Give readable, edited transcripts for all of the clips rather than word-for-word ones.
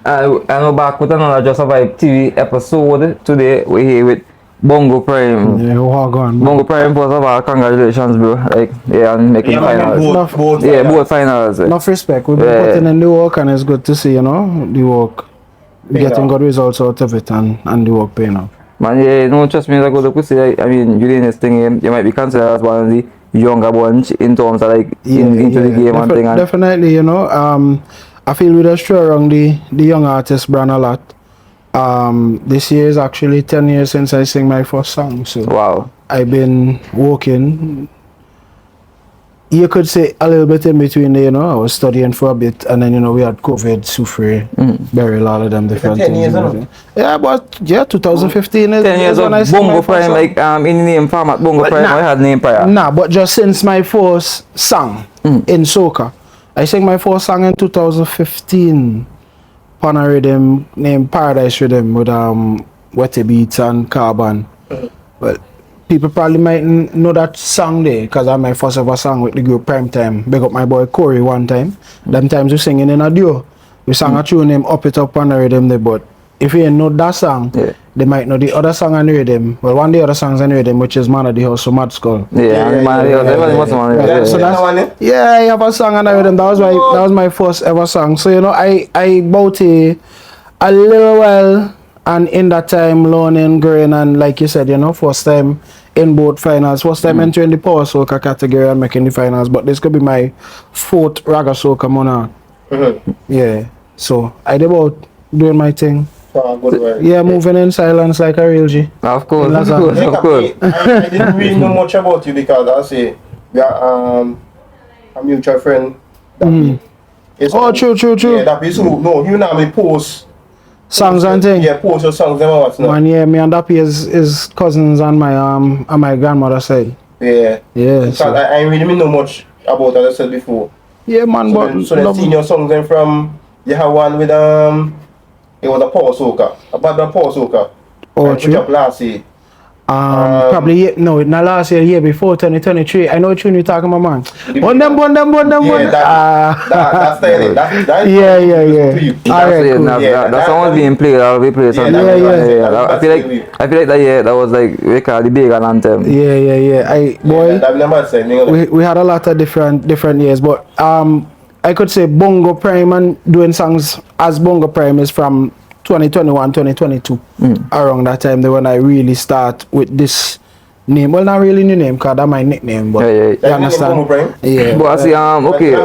I know back with another Just Survive TV episode. Today we're here with Bongo Prime. Yeah, walk on. Bongo Prime, first of all, congratulations, bro. Like, yeah, and making finals. Both finals. Enough respect. We've been putting in the work, and it's good to see, the work. Getting good results out of it, and the work paying off. Man, yeah, no, trust me, I go to say, I mean, you doing this thing, you might be considered as one of the younger bunch in terms of like into the game and thing. Definitely, I feel we just throw around the young artist brand a lot. This year is actually 10 years since I sing my first song, so wow. I've been working. You could say a little bit in between there, I was studying for a bit, and then we had COVID, Soufre, burial, all of them different 10 things. years, yeah, but 2015 is 10 years when of I sang Bongo my Prime, first like in the name format Bongo Prime, I had name prior. Nah, but just since my first song in Soca, I sang my first song in 2015 on a rhythm named Paradise Rhythm with Wetty Beats and Carbon. Well, people probably might know that song there because I'm my first ever song with the group Prime Time. Big up my boy Corey one time. Them times we singing in a duo. We sang a tune named Up It Up on the rhythm there, but if you ain't know that song, they might know the other song on the rhythm. Well, one of the other songs on the rhythm, which is Man of the House, so Mad Skull. Yeah, I have a song on the rhythm. That was my first ever song. So I bought a little while, and in that time learning, growing, and like you said, first time in both finals, first time entering the Power Soca category and making the finals. But this could be my fourth Raga Soca Monarch. Yeah, so I did about doing my thing. Yeah, moving in silence like a real G. Of course. I didn't really know much about you because I say we are a mutual friend. True. Yeah, that is who. No, you know me post songs and things. Yeah, post your songs and what's not. Man, yeah, me and Dappy is cousins on my grandmother's side. Yeah. Yeah. So. I really know much about that I said before. Yeah, man. So then seeing your songs then from you have one with it was a Power Soca, a bad Power Soca. Oh, true. Up last year. Probably not last year before 2023. I know what tune you're talking about, man. Bun them. That's the yeah. Alright, cool. That's someone being played. I'll be played. Yeah. I feel like that was like we call the big anthem. Yeah. We had a lot of different years, but I could say Bongo Prime and doing songs as Bongo Prime is from 2021, 2022. Around that time, when I really start with this name. Well, not really new name, because that's my nickname, but you understand? Yeah. But I see, okay,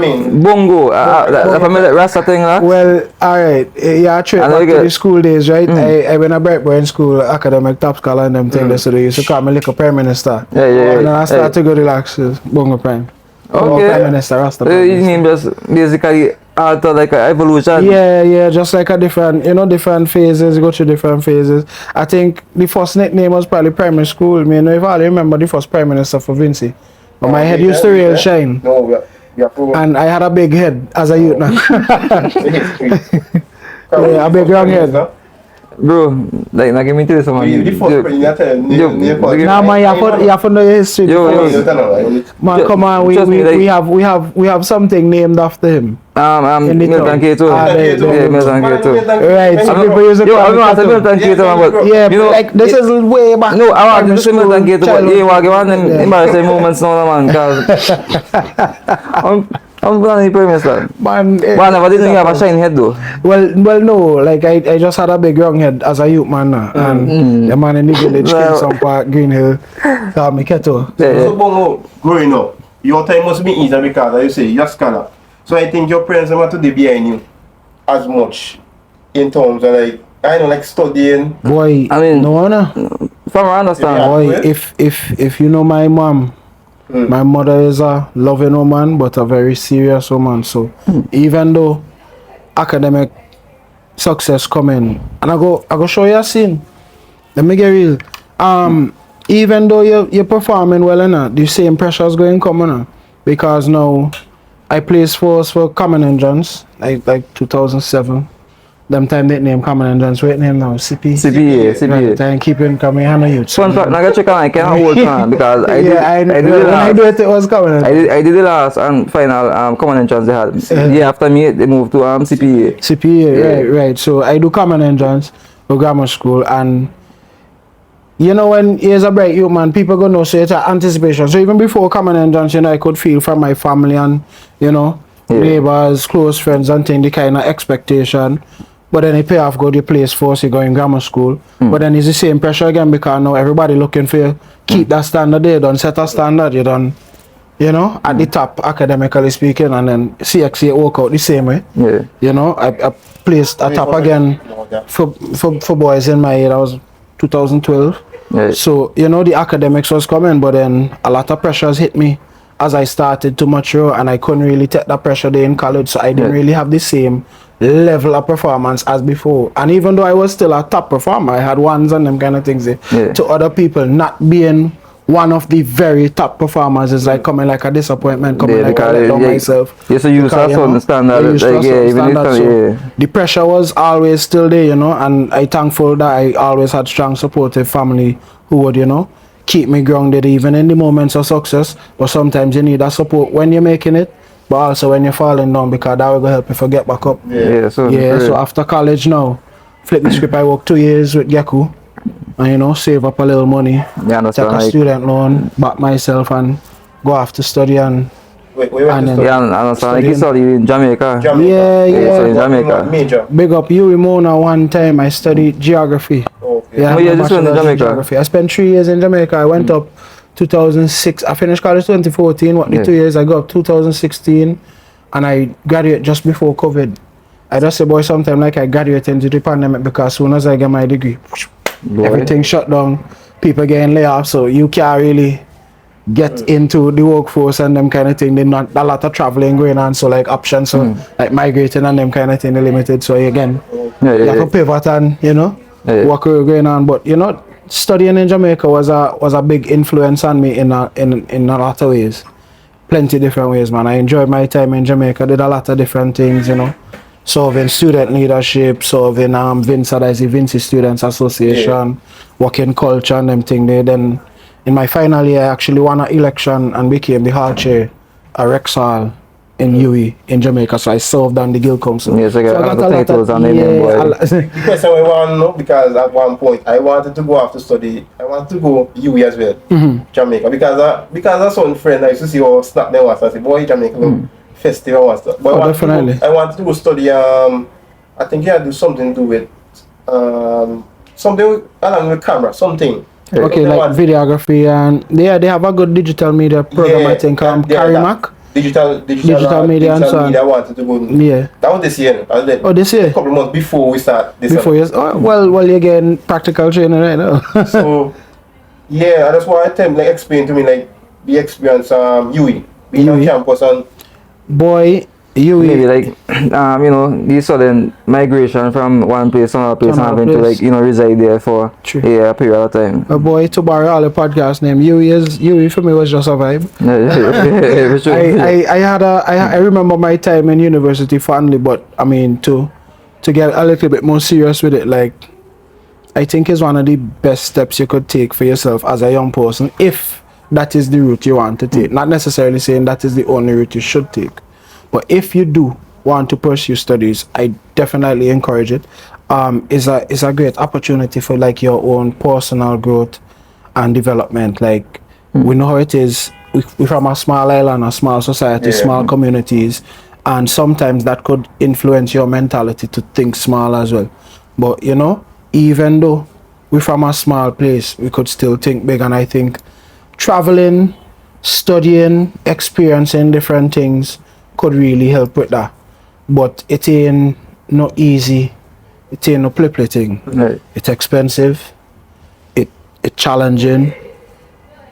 Bongo, the family Rasta thing, Well, alright, yeah, true. Back to the school days, right? I went a bright boy in school, academic top scholar and them things, so they used to call me like a Prime Minister. And then I started to go relax, Bongo Prime. Okay. Prime Minister, Rasta. His name just basically alter like an evolution. Yeah, just like a different, different phases. You go through different phases. I think the first nickname was probably primary school. If I remember the first Prime Minister for Vincy. But my head used to real shine. No, and I had a big head as a youth now. Yeah, a big round head. Bro, like, give me this one. Nah, man, you have to know your history. Man, come on, we have something named after him. Milton K2. Milton K2. Right, so people use it. Milton K2, yeah, like this is way back. No, I want to say Milton K2, but you want them embarrassing moments now, man, because I'm going to be Minister. Man, never didn't have a shiny head though. Well, no. Like I just had a big young head as a youth man now, and the man in the village came some park, Green Hill, called me Keto. So Bongo, growing up, your time must be easier because as you say you're scholar. So I think your parents are not to be behind you as much in terms of like studying. Boy, I mean, no. From I understand. Boy, if you know my mom. My mother is a loving woman, but a very serious woman. So even though academic success coming, and I go show you a scene. Let me get real. Even though you're performing well enough, the same pressure is going to come on. Because now I placed first for Common Engines, like 2007. them time nickname Common and John's weight name now, CP. CPA. Time keeping coming on the youth. Fun fact, I got check on I can't hold on because I did yeah, I did when the I do last it was Common. I did the last and final common entrance they had. Yeah, after me they moved to CPA. CPA, right. So I do Common entrance for grammar school, and you know when he's a bright youth man, people gonna know, so it's anticipation. So even before Common entrance, you know, I could feel from my family and, you know, neighbors, close friends and thing, the kind of expectation. But then it pay off, go to place first, you go in grammar school. But then it's the same pressure again because now everybody looking for you. Keep that standard there, don't set a standard, you don't, you know, at the top, academically speaking, and then CXA work out the same way. Yeah. You know, I placed a top again for boys in my year, that was 2012. Yeah. So, you know, the academics was coming, but then a lot of pressures hit me as I started to mature, and I couldn't really take that pressure there in college, so I didn't really have the same level of performance as before. And even though I was still a top performer, I had ones and them kind of things there. To other people, not being one of the very top performers is like coming like a disappointment, coming like I let down myself. Yes, so you used to understand that. The pressure was always still there, you know, and I'm thankful that I always had strong supportive family who would, you know, keep me grounded even in the moments of success. But sometimes you need that support when you're making it, but also when you're falling down, because that will help you to get back up. So after college now, flip the script, I worked 2 years with Geku, and you know, save up a little money, take a student loan, back myself, and go off to study. And I understand. Like you studied in Jamaica. So in Jamaica. Major. Big up you, Ramona. One time I studied geography. Okay. Yeah, you just went to Jamaica. Geography. I spent 3 years in Jamaica. I went up 2006. I finished college 2014. What the 2 years I got up 2016, and I graduated just before COVID. I just say, boy, sometime like I graduated into the pandemic, because as soon as I get my degree, everything shut down. People getting laid off, so you can't really get into the workforce and them kind of thing. There's not a lot of traveling going on, so like options, so like migrating and them kind of thing, they're limited. So again, you have to pivot and, you know, what going on. But you know, studying in Jamaica was a big influence on me in a lot of ways, plenty different ways, man. I enjoyed my time in Jamaica. Did a lot of different things, you know, serving student leadership, serving Vincy, that is the Vincy Students Association, working culture and them thing there. Then in my final year, I actually won an election and became the hall chair at Rexall in UE in Jamaica. So I served on the Guild Council. Yes, I got the titles on the name, boy. The question I want to know, because at one point I wanted to go after study. I wanted to go UE as well, Jamaica, because that's one friend I used to see all snap them once. I said, boy, Jamaica festival was that. But I wanted to go study. I think you had to do something to do with something along with camera, something. Okay, like videography, and they have a good digital media program. I think Carimac. Digital media and so on. I wanted to go. That was this year. This year. A couple of months before we start this. Before years. Oh, well, you're getting practical training right now. So yeah, that's why I tell like explain to me like the experience UE being on campus and boy. UE. Maybe like you know, the sudden migration from one place to another place and having to like, you know, reside there for a period of time. A boy, to borrow all the podcast name, UE for me was just a vibe. I remember my time in university fondly, but I mean to get a little bit more serious with it, like I think is one of the best steps you could take for yourself as a young person, if that is the route you want to take. Not necessarily saying that is the only route you should take. But if you do want to pursue studies, I definitely encourage it. It's a great opportunity for like your own personal growth and development. Like we know how it is. We're from a small island, a small society, small communities, and sometimes that could influence your mentality to think small as well. But you know, even though we're from a small place, we could still think big. And I think traveling, studying, experiencing different things could really help with that. But it ain't no easy, it ain't no play thing. It's expensive, it's challenging.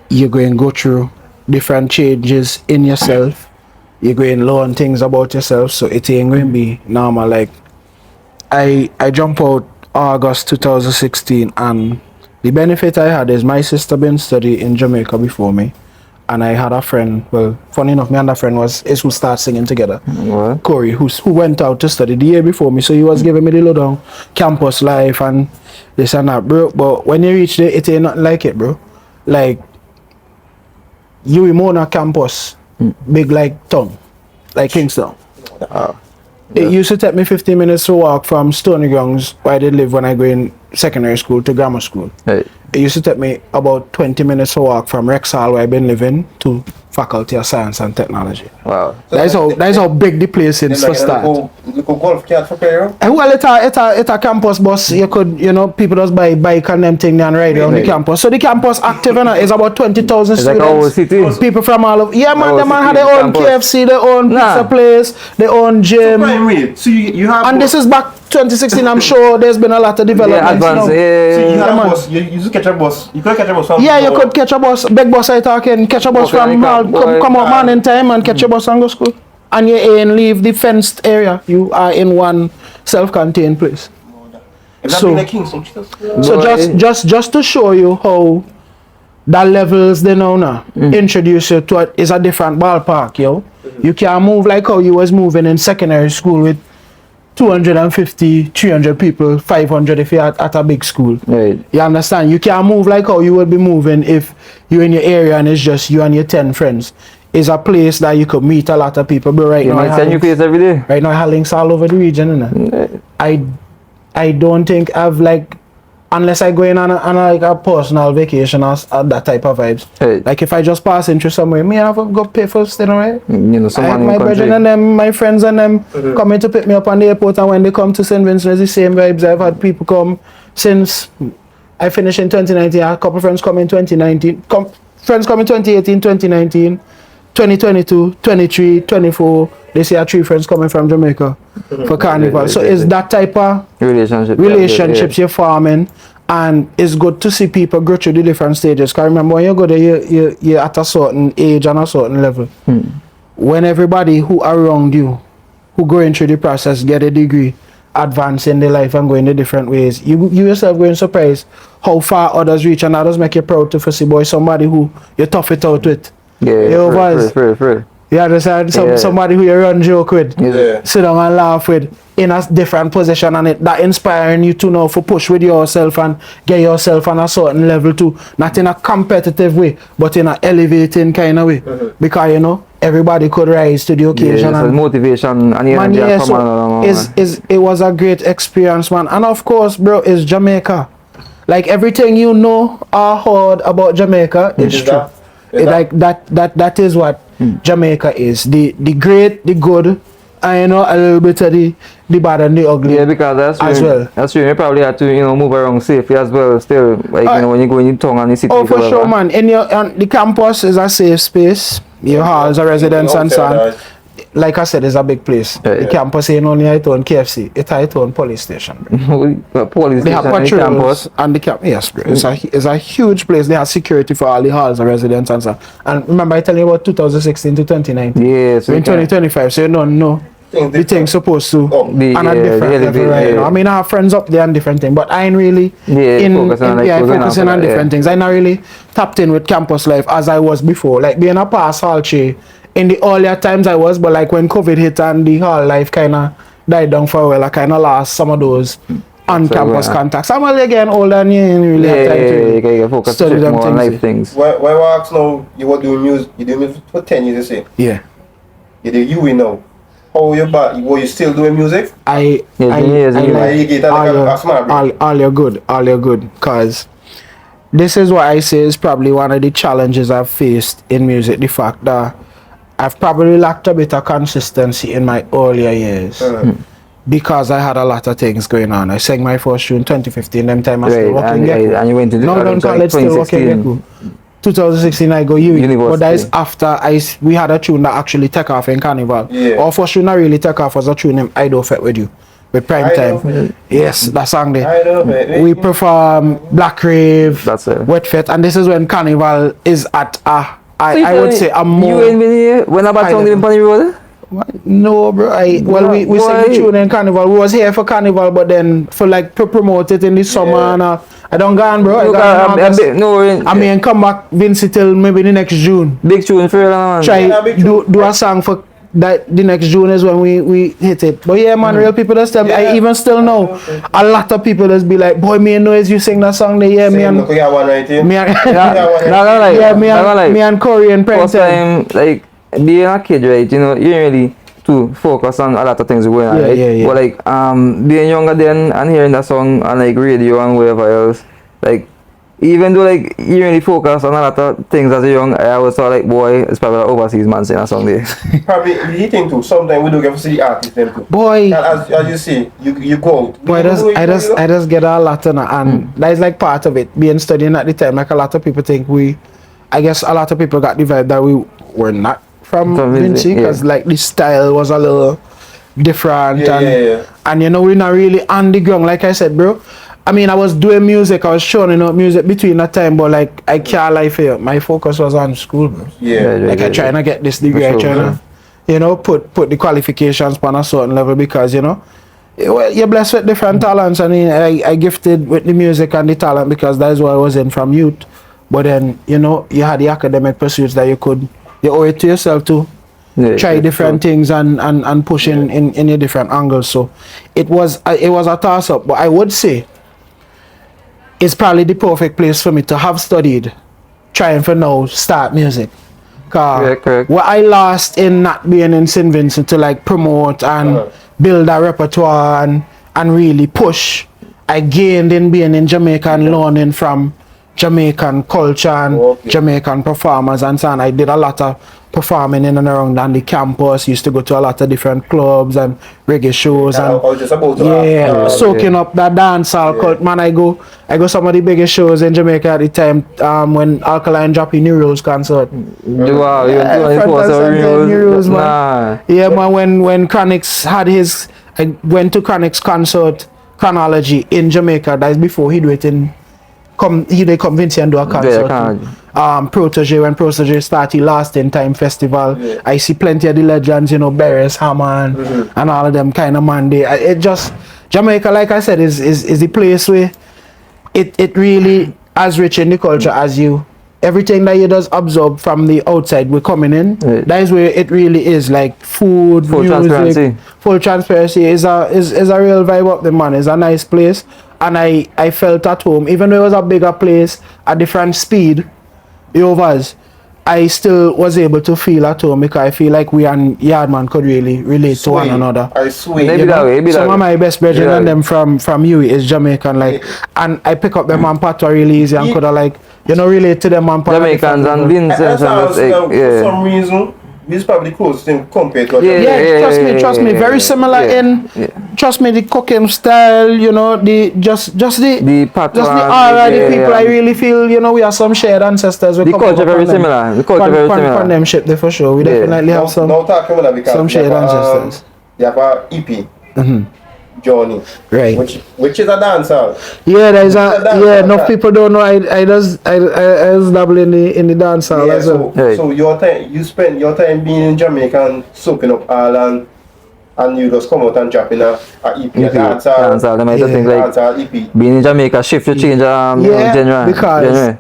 You're going to go through different changes in yourself. You're going to learn things about yourself, so it ain't going to be normal. Like I jump out August 2016, and the benefit I had is my sister been studying in Jamaica before me, And I had a friend, well, funny enough, me and that friend is who started singing together. What? Corey, who went out to study the year before me, so he was giving me the lowdown campus life and this and that, bro. But when you reach there, it ain't nothing like it, bro. Like, you Mona campus, big like town, like Kingston. It used to take me 15 minutes to walk from Stony Grounds, where I did live when I go in secondary school, to grammar school. Right. It used to take me about 20 minutes to walk from Rexall, where I've been living, to Faculty of Science and Technology. Wow. That's how big the place is for start. You go golf cart for player? Well, it's a campus bus. You could, people just buy bike and them thing and ride around the campus. So the campus active is about 20,000 students. Like our city. People from all over. Yeah, man, Our the man had city their own campus. KFC, their own pizza place, their own gym. Prime rate. So you have. And this is back 2016. I'm sure there's been a lot of developments. Advance. now. So you have Yeah, a man. bus. You used to catch a bus. You could catch a bus from. Yeah, you could catch a bus, big bus I talking, catch a bus Okay, from I can, boy. come out man in time and catch a bus and go school. And you ain't leave the fenced area. You are in one self-contained place. If that So- being a king, so So Boy. just to show you how the levels they now introduce you to is a different ballpark, yo. You can't move like how you was moving in secondary school with 250, 300 people, 500 if you're at a big school. Right. You understand? You can't move like how you would be moving if you're in your area and it's just you and your 10 friends. It's a place that you could meet a lot of people. But right You now, might send you face every day. right now I have links all over the region, innit? I don't think I've like, unless I go in on a personal vacation or that type of vibes. Hey. Like if I just pass into somewhere, me I have to go pay for staying away. You know, I someone have in my the country. brethren and them, my friends and them coming to pick me up on the airport, and when they come to St. Vincent, it's the same vibes. I've had people come since I finished in 2019. A couple friends come in 2019. Friends come in 2018, 2019, 2022, 23, 24. They say 3 friends coming from Jamaica for Carnival. So it's that type of relationships you're forming, and it's good to see people go through the different stages. Because remember, when you go there, you're at a certain age and a certain level. When everybody who around you, who going through the process, get a degree, advance in their life and going in different ways, you yourself going surprised how far others reach, and others make you proud to see, boy, somebody who you tough it out with. Yeah, free. You understand? Yeah. Somebody who you run joke with, Yeah. sit down and laugh with, in a different position, and that inspiring you to know for push with yourself and get yourself on a certain level too. Not in a competitive way, but in a elevating kind of way. Because everybody could rise to the occasion. Yeah, and motivation and man, energy yeah, come so along. it was a great experience, man. And of course, bro, it's Jamaica. Like everything you know or heard about Jamaica is Is true. that- is that- That is what Jamaica is. The great, the good, and a little bit of the bad and the ugly. Yeah, because that's as true. well. That's true. You probably have to move around safely as well. Still, like when you go in your town and you city. Oh, for whatever. sure, man. The campus is a safe space. Your halls, a residence, and so on. Like I said, it's a big place. Yeah, The yeah. campus ain't only its own KFC. It's its own police station. Bro. Police They have station and patrols campus. and the camp. Yes, bro. It's a huge place. They have security for all the halls and residents and so on. And remember, I tell you about 2016 to 2019. Yeah, so We're in you can- 2025, so you don't know. The thing's supposed to The, on a different level, right now. I mean, I have friends up there and different things, but I ain't really focusing on, like, going focusing after on that, different things. I not really tapped in with campus life as I was before. Like being a past hall chair in the earlier times I was, but like when COVID hit and the hall life kind of died down for a while, I kind of lost some of those on-campus contacts. I'm only getting older and you ain't really have time to you can focus study them more on things. life things. Why ask now? You were doing music. You doing music for 10 years, you say. Yeah. You do UE now. How you back? Were you still doing music? I you get that like a smart break. all you're good, cause this is what I say is probably one of the challenges I've faced in music. The fact that I've probably lacked a bit of consistency in my earlier years because I had a lot of things going on. I sang my first tune in 2015. Them time I still working. And you went to the No, don't college, still working. 2016. 2016 I go university. But that is University. after we had a tune that actually took off in Carnival. Yeah. Our first tune that really took off was a tune named I Don't Fit With You with Prime I Time. Don't Fit. Yes, that song there. I don't know. We perform Black Rave, That's it. Wet Fit, and this is when Carnival is at I would say a more You ain't been here when about high song level. in Pony Road? No, bro. We sang the tune in Carnival. We was here for Carnival, but then for like to promote it in the summer and I don't gone, bro. I mean, come back, Vincy, till maybe the next June. Big tune for you, man. Try do a song for that. The next June is when we hit it. But yeah, man, real people just tell me. I even still know a lot of people just be like, boy, me and Noise, you sing that song there. Yeah, me and me and Corey and Prince. First time, like being a kid, right? You know, you didn't really to focus on a lot of things going on, right? Yeah. But like being younger then and hearing that song on like radio and whatever else, like even though like you really focus on a lot of things as a young, I always thought like, boy, it's probably an overseas man singing a song there. Probably you think too. Sometimes we do get to see the artists them too. Boy, and as you see, you go out. Boy, I just get a lot on it, and that is like part of it. Being studying at the time, like a lot of people think I guess a lot of people got the vibe that we were not from Vincy, because like the style was a little different, and you know, we're not really on the ground, like I said, bro. I mean, I was doing music, I was showing music between that time, but like I can't lie for you, my focus was on school, bro. Like I trying to get this degree, I trying to, you know, put the qualifications on a certain level, because you know, you're blessed with different talents. I mean, I gifted with the music and the talent because that's what I was in from youth. But then, you know, you had the academic pursuits that you owe it to yourself to try different things and push in a different angles. So it was a toss up, but I would say it's probably the perfect place for me to have studied, trying for now start music. Cause what I lost in not being in St. Vincent to like promote and build a repertoire and really push, I gained in being in Jamaica and learning from Jamaican culture and Jamaican performers and so on. I did a lot of performing in and around on the campus. Used to go to a lot of different clubs and reggae shows soaking up that dancehall cult. Man, I go some of the biggest shows in Jamaica at the time when Alkaline dropped in New Rules concert. Wow, yeah, man, when Chronix had his, I went to Chronix concert Chronology in Jamaica. That's before he do it in they come Vincy and do a concert. Protege, when Protege started last in time festival, I see plenty of the legends, you know, Beres, Hammond, and all of them kind of man. It just Jamaica, like I said, is the place where it really as rich in the culture as you. Everything that you does absorb from the outside, we're coming in. That is where it really is, like food, full music, transparency. Full transparency is a real vibe up there, man. It's a nice place, and I felt at home, even though it was a bigger place, a different speed, overs. I still was able to feel at home because I feel like we and Yardman could really relate to one another. I swear. Some of my best brethren and them from you is Jamaican, like, and I pick up them on Patois really easy and could have like, you know, relate to them on Jamaicans and Vincent for some reason. This is probably close thing compared to trust me, very similar in trust me, the cooking style, you know, the aura, the people. I really feel, you know, we have some shared ancestors. The culture very similar. The culture very similar. Them ship there for sure. We definitely have some shared ancestors. You have a EP. Johnny, right? Which is a dancer. Yeah, there's enough people don't know. I was dabble in the dancehall as well. So you spend your time being in Jamaica and soaking up all and you just come out and drop in a EP, a dancehall. They might think like EP. Being in Jamaica shift to change genre. Because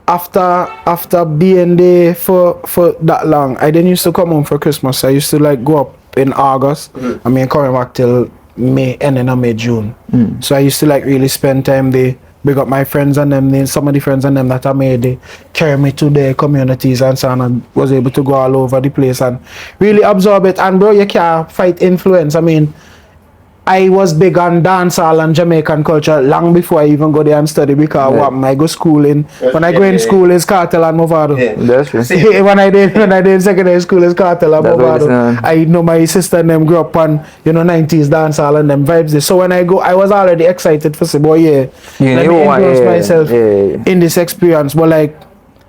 after being there for that long, I didn't used to come home for Christmas. I used to like go up in August. I mean, coming back till ending of May, June. So I used to like really spend time there, big up my friends and them, some of the friends and them that I made, they carry me to their communities and so on, and was able to go all over the place and really absorb it. And bro, you can't fight influence. I mean, I was big on dancehall and Jamaican culture long before I even go there and study, because I go schooling. When I go in school, it's Cartel and Movado. That's true. when I did secondary school, it's Cartel and Movado. I know my sister and them grew up on, you know, 90s dancehall and them vibes there. So when I go, I was already excited for say, boy, let me immerse myself in this experience. But like,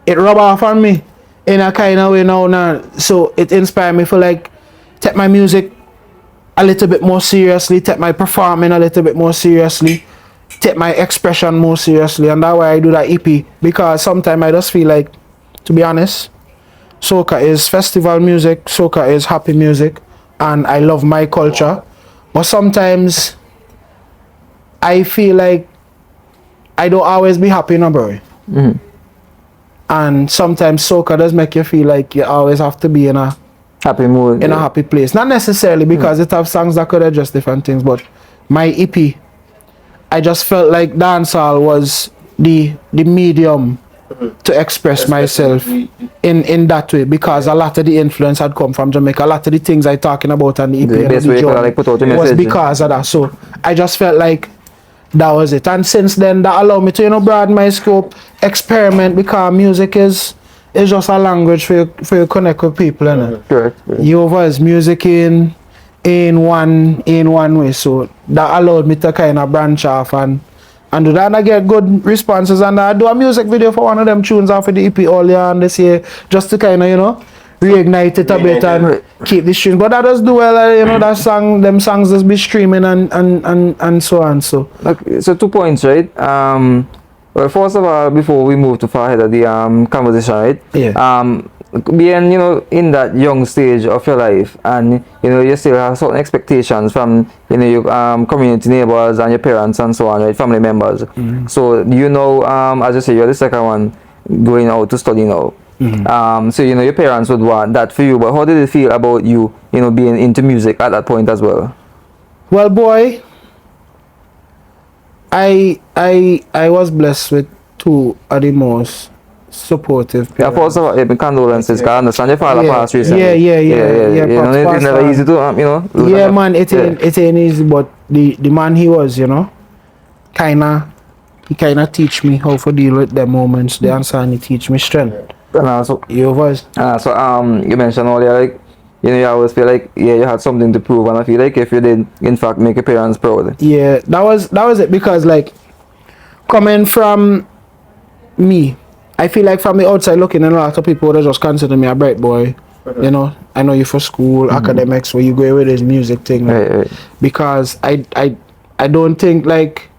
it rub off on me in a kind of way now. So it inspired me for like, take my music a little bit more seriously, take my performing a little bit more seriously, take my expression more seriously, and that's why I do that EP. Because sometimes I just feel like, to be honest, soca is festival music, soca is happy music, and I love my culture, but sometimes I feel like I don't always be happy, no, bro. And sometimes soca does make you feel like you always have to be in a happy mood. In a happy place. Not necessarily because it have songs that could address different things, but my EP, I just felt like dancehall was the medium to express myself in that way, because a lot of the influence had come from Jamaica. A lot of the things I talking about on the EP The best way you could like put out your was message. because of that. So I just felt like that was it. And since then, that allowed me to, you know, broaden my scope, experiment, because music is just a language for you to connect with people, innit? Correct. You was music in one way, so that allowed me to kind of branch off and do that, and I get good responses, and I do a music video for one of them tunes off of the EP earlier on this year, just to kind of, you know, reignite it a bit and keep the streams. But that does do well, you know, them songs just be streaming and so on. So Okay, so 2 points, right? Well, first of all, before we move to far ahead of the conversation, right? Yeah. Being, you know, in that young stage of your life, and you know, you still have certain expectations from, you know, your community neighbors and your parents and so on, right? Family members. So you know, as you say, you're the second one going out to study now. So you know, your parents would want that for you, but how did it feel about you, you know, being into music at that point as well? Well, boy, I was blessed with two of the most supportive Yeah, parents. first of all, my condolences, because I understand your father passed recently. Yeah. You know, Pops it's never passed easy to, you know. lose Yeah, a- man, it ain't easy, but the man he was, you know, he kinda teach me how to deal with the moments. The answer, and he teach me strength. And also, You was you mentioned earlier, like, you know, you always feel like, yeah, you had something to prove, and I feel like if you did, in fact, make your parents proud. yeah, that was it, because like coming from me, I feel like from the outside looking, and a lot of people would just consider me a bright boy. You know, I know you for school, academics, where you go with this music thing, like, Right. because I don't think like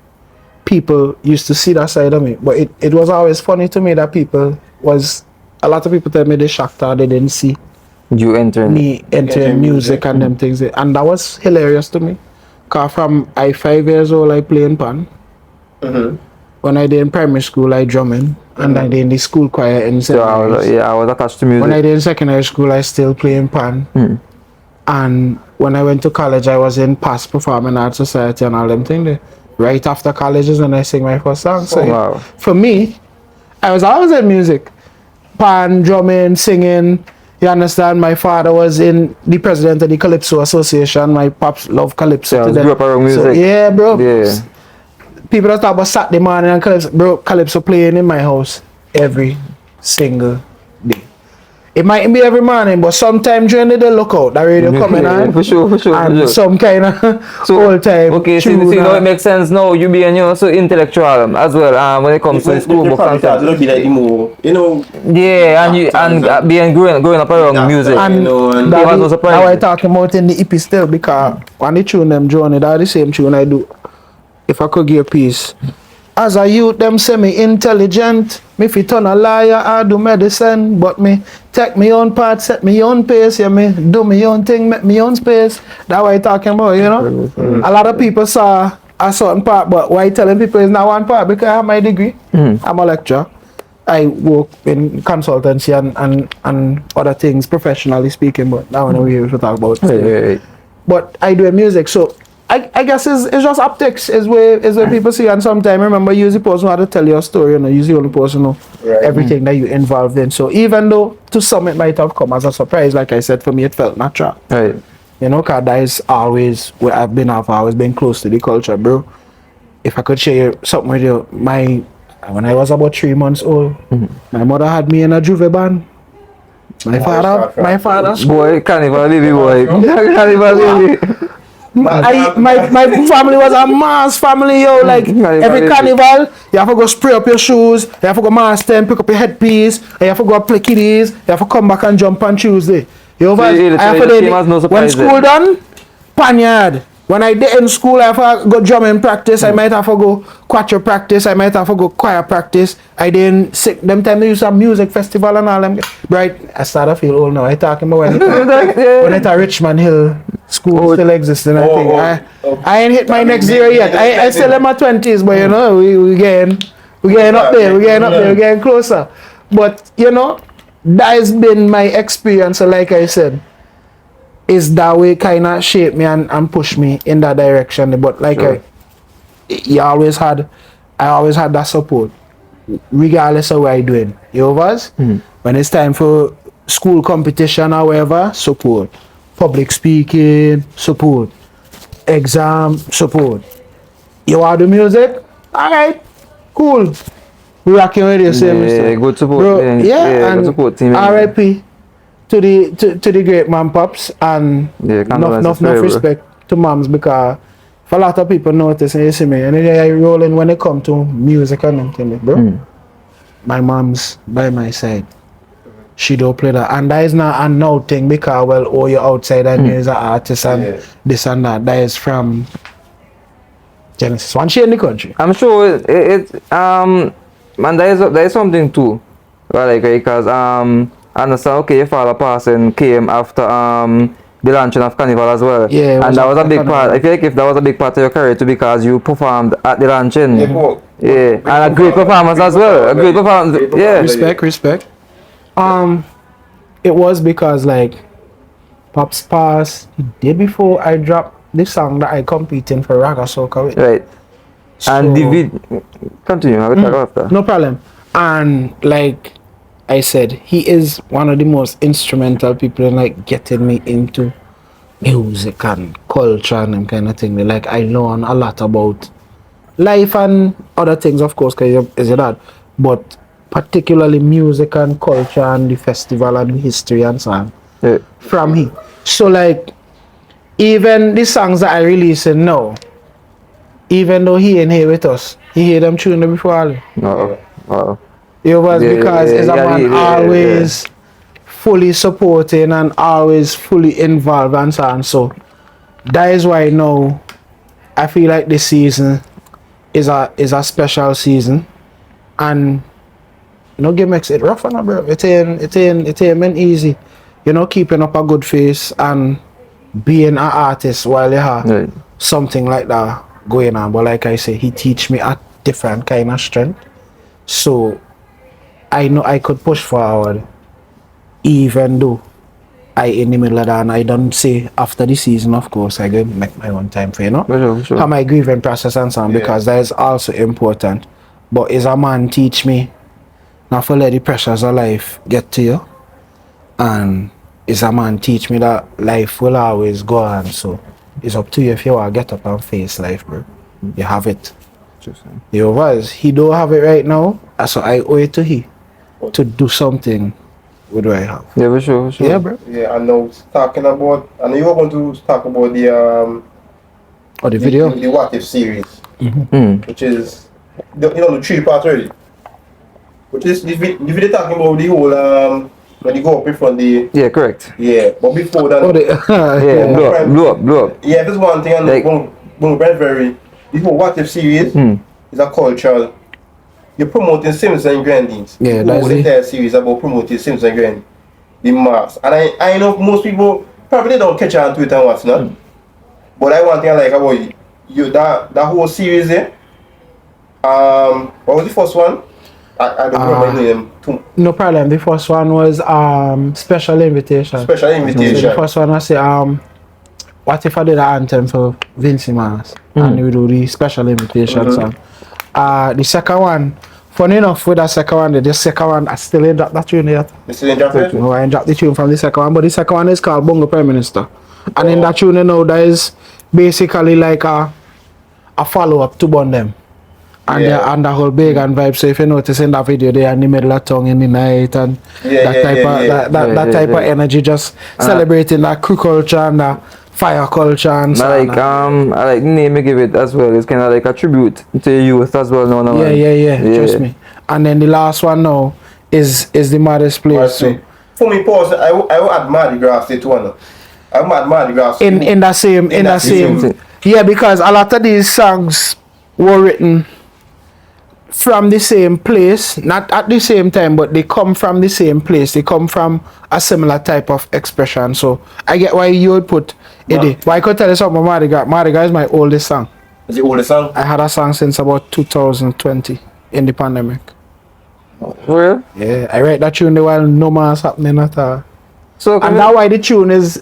people used to see that side of me, but it was always funny to me that a lot of people tell me they shocked or they didn't see You entering. me entering music and them things, and that was hilarious to me, cause from 5 years old I playing pan. When I did in primary school I drumming, and I did in the school choir in So I was attached to music. when I did in secondary school I still playing pan. And when I went to college I was in past performing arts society and all them things there. Right after college is when I sing my first song. So wow. for me, I was always in music, pan, drumming, singing. You understand? My father was in the president of the Calypso Association. My pops love Calypso. Yeah, to grew up around music. So, yeah, bro. Yeah. People that talk about Saturday morning and Calypso, bro, Calypso playing in my house every single day. It might be every morning, but sometime during the day, look out, that radio coming on. For sure. And some kind of old time. Okay, see tune now and- it makes sense now. You being, you know, so intellectual as well. When it comes to school books and stuff. Look like the more, you know. Yeah, and being growing up around Yeah, music. and- And You know, and that it was no is surprise. how I talking about in the EP still, because when they tune them Johnny, that the same tune I do. If I could give a piece. As a youth, them say me intelligent. Me fit turn a liar, I do medicine. But me take me own part, set me own pace. Yeah, me do me own thing, make me own space. That's what I talking about, you know. A lot of people saw a certain part, but why telling people is not one part? Because I have my degree. I'm a lecturer. I work in consultancy and other things, professionally speaking, but that one we to talk about. Right. But I do music, so I guess it's just optics is where people see, and sometimes remember you're the person who had to tell your story, and you're the only person who Right. everything that you're involved in. So even though to some it might have come as a surprise, like I said, for me it felt natural. Right. You know, cause that is always where I've always been close to the culture, bro. If I could share something with you, when I was about 3 months old, my mother had me in a juve band. My father, Boy, carnival baby boy. Carnival baby. my family was a mass family, yo. Like every carnival, you have to go spray up your shoes, you have to go mask them, pick up your headpiece, and you have to go play kiddies, you have to come back and jump on Tuesday. You know, So you I have to literally then, came as no when surprise school then. done, panyard. When I did in school, I have to go drumming practice. I might have to go quattro practice. I might have to go choir practice. I didn't sick them time they used to have music festival and all them. Right, I start to feel old now. I talking about when it's a Richmond Hill school still existing. I think I ain't hit my next zero yet. I still in my 20s, but you know we getting up there. We're getting closer. But you know that has been my experience. So like I said, is that way kind of shape me and push me in that direction. But like I always had that support, regardless of what I doing. You know, when it's time for school competition or whatever, support. Public speaking, support. Exam, support. You want to do music? Alright, cool. We rocking with you, same Yeah, good support. bro. And And good support team. RIP to the great man pops and enough respect to moms, because for a lot of people notice and you see me and they are rolling when it come to music and them things, bro. My mom's by my side. She don't play that, and that is not a no thing because well, you're outside and you're an artist and this and that. That is from Genesis. One she in the country. I'm sure man, there is something too, right? Like, because I understand. Okay, your father passing came after the launching of Carnival as well. Yeah, and that was a big Carnival. part. I feel like if that was a big part of your career too, because you performed at the launching. Yeah, and a great performance as well. A great performance. Yeah. Respect. It was because like Pops passed the day before I dropped the song that I competing for Raga Soca with. Right. And the continue. I will talk after. No problem. And like I said, he is one of the most instrumental people in like getting me into music and culture and them kind of thing. Like I learn a lot about life and other things, of course, because he's your dad. But particularly music and culture and the festival and the history and so on from him. So like even the songs that I releasing now, even though he ain't here with us, he hear them tune before. It was because it's a man always fully supporting and always fully involved and so on. So that is why now I feel like this season is a special season, and no game makes it rough on bro. It ain't easy. You know, keeping up a good face and being an artist while you have something like that going on. But like I say, he teach me a different kind of strength. So I know I could push forward even though I in the middle of that, and I don't say after the season, of course, I go make my own time for, you know, For sure. have my grieving process and so on, because that is also important. But is a man teach me not to let the pressures of life get to you, and is a man teach me that life will always go on. So it's up to you if you want to get up and face life, bro. You have it. You was he don't have it right now, so I owe it to he to do something with what I have. Yeah, for sure. Yeah, bro. Yeah, and now talking about, I know you were going to talk about the the video, the What If series, which is the 3-part already. Which is the video talking about the whole when you go up in front the. Yeah, correct. Yeah, but before that. Blow up. Yeah, this one thing, and like, Bongo Prime the whole What If series is a cultural. You're promoting Sims and Grandins. Yeah, that's the entire series about promoting Sims and Grandins. The mass. And I know most people probably don't catch on Twitter and what's not. But I want to like about you that whole series there. What was the first one? I don't remember the name too. No problem. The first one was Special Invitation. Special Invitation. So the first one I say what if I did an anthem for Vincy Mass and we do the Special Invitation song. The second one, funny enough with that second one, the second one I still ain't dropped that tune yet. You still ain't dropped it? No, I ain't dropped the tune from the second one, but the second one is called Bongo Prime Minister. And in that tune, you know, that is basically like a follow-up to Bun Them. And they're on the whole big and vibe. So if you notice in that video, they are in the middle of tongue in the night and that type of energy, just celebrating that crew culture and that fire culture and so on. I like the name you give it as well. It's kind of like a tribute to the youth as well. Yeah. Trust me. And then the last one now is the Maddest Place. So for me, pause. I will add Mardi Gras to one. I will add Mardi Gras in that same Yeah, because a lot of these songs were written from the same place, not at the same time, but they come from the same place. They come from a similar type of expression. So I get why you would put it. Yeah. But I could tell you something about Mariga. Mariga is my oldest song. Is the oldest song? I had a song since about 2020 in the pandemic. For real? Yeah, I write that tune while no mass happening at all. So And that's why the tune is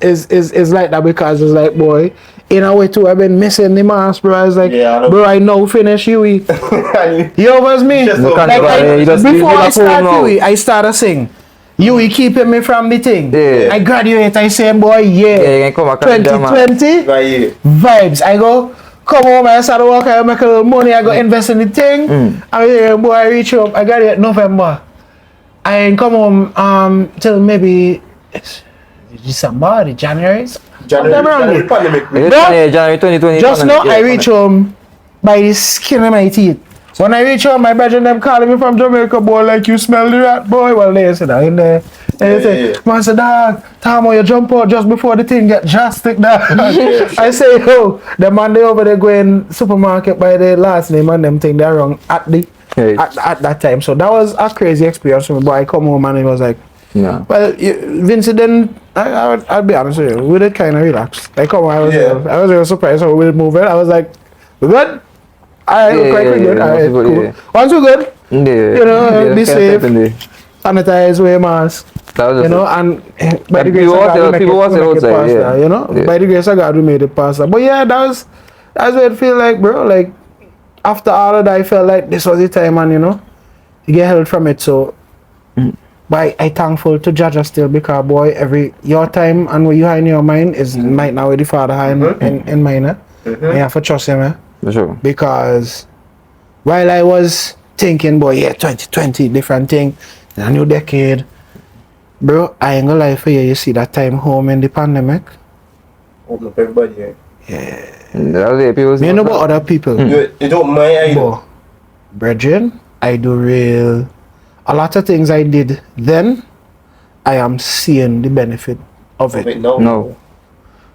like that, because it's like, boy, in a way too, I've been missing the mass, bro. I was like, Yeah, I know. bro, I know finish Huey. You was me. Just You can't Like, buy it. You just before leave I it at home start now. Huey, I started sing. Huey keeping me from the thing. Yeah. I graduate, I say, boy, Yeah, you yeah. can come back and jam, man. 2020 Right here. vibes. I go come home, I start work, I make a little money, I go invest in the thing. I say, boy, I reach up, I graduate November. I ain't come home till maybe December, the January. Sometime around January there. pandemic. Yeah, January 2020. Just now, yeah, I reach home by the skin of my teeth. When I reach home, my brethren them calling me from Jamaica, boy, like you smell the rat, boy. Well, they said that in there. And they say, Yeah. man, say, dog, Tamo, you jump out just before the thing get drastic, dog. I say, yo, the man they over there going supermarket by the last name and them thing they're wrong at the Right. at that time. So that was a crazy experience for me. But I come home and it was like, Yeah. well, Vincy, then I'll be honest with you, we did kind of relax. Like, come on, I was real surprised how we did move it. I was like, we good? Alright, Yeah, look like yeah, we good. yeah, Alright, good, cool. yeah. Once we good, Yeah. you know, Yeah, be that kind of safe, type in there. sanitize, wear mask, That was you just know, it. and by And the grace of people God, was- we make people was it outside, past yeah. that, you know? Yeah. By the grace of God, we made it past that. But yeah, that's what it feel like, bro. Like, after all of that, I felt like this was the time, and you know, you get help from it. So, but I thankful to Jaja still, because boy, your time and what you have in your mind is might not what the Father have in mine. You have to trust him, For sure. because while I was thinking, boy, yeah, 2020, different thing, a new decade, bro, I ain't gonna lie for you. You see that time home in the pandemic. Open up everybody. That was it. People Me know about other people. You don't mind either. But, brethren, I do real. A lot of things I did then, I am seeing the benefit of it. No. No.